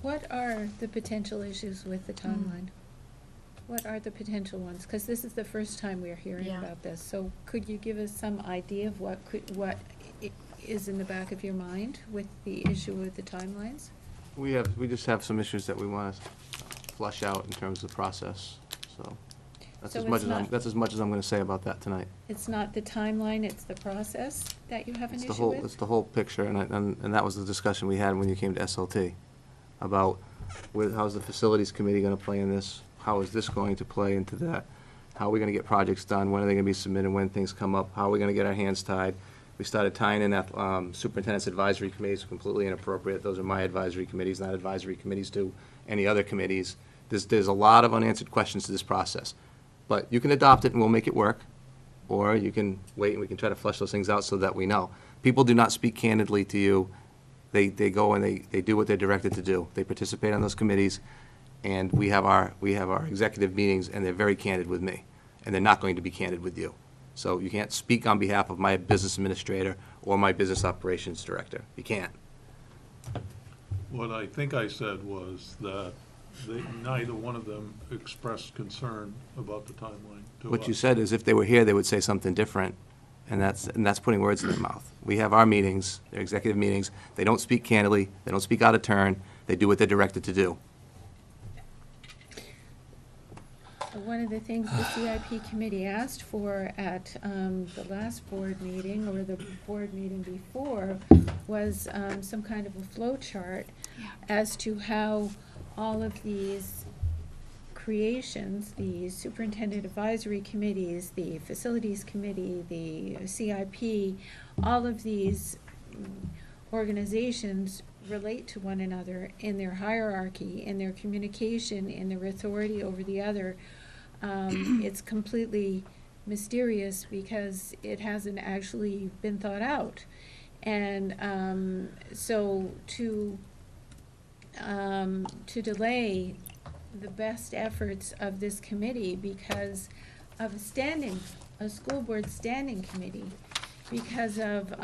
What are the potential issues with the timeline? What are the potential ones? Because this is the first time we're hearing Yeah. about this. So could you give us some idea of what is in the back of your mind with the issue with the timelines? We just have some issues that we want to flush out in terms of the process, so. That's So as much it's as not- that's as much as I'm going to say about that tonight. It's not the timeline, it's the process that you have an It's issue with? It's the whole picture, and that was the discussion we had when you came to SLT, about how's the facilities committee going to play in this? How is this going to play into that? How are we going to get projects done? When are they going to be submitted? When things come up? How are we going to get our hands tied? We started tying in that superintendent's advisory committees, completely inappropriate. Those are my advisory committees, not advisory committees to any other committees. There's a lot of unanswered questions to this process. But you can adopt it and we'll make it work, or you can wait and we can try to flesh those things out so that we know. People do not speak candidly to you. They go and they do what they're directed to do. They participate on those committees, and we have our executive meetings, and they're very candid with me, and they're not going to be candid with you. So you can't speak on behalf of my business administrator or my business operations director. You can't. What I think I said was that neither one of them expressed concern about the timeline to us. What you said is if they were here, they would say something different, and that's putting words in their mouth. We have our meetings, they're executive meetings. They don't speak candidly, they don't speak out of turn, they do what they're directed to do. One of the things the CIP committee asked for at the last board meeting, or the board meeting before, was some kind of a flow chart as to how all of these creations, the superintendent advisory committees, the facilities committee, the CIP, all of these organizations relate to one another in their hierarchy, in their communication, in their authority over the other. It's completely mysterious because it hasn't actually been thought out. And so to delay the best efforts of this committee because of a school board standing committee, because of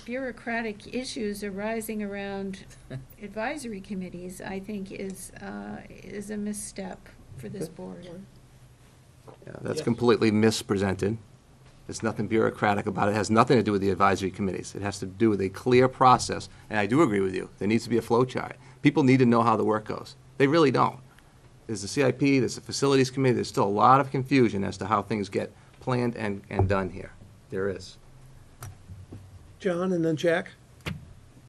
bureaucratic issues arising around advisory committees, I think is a misstep for this board. Yeah, that's Yes. completely mispresented. There's nothing bureaucratic about it. It has nothing to do with the advisory committees. It has to do with a clear process. And I do agree with you. There needs to be a flow chart. People need to know how the work goes. They really don't. There's the CIP, there's the facilities committee. There's still a lot of confusion as to how things get planned and done here. There is. John and then Jack?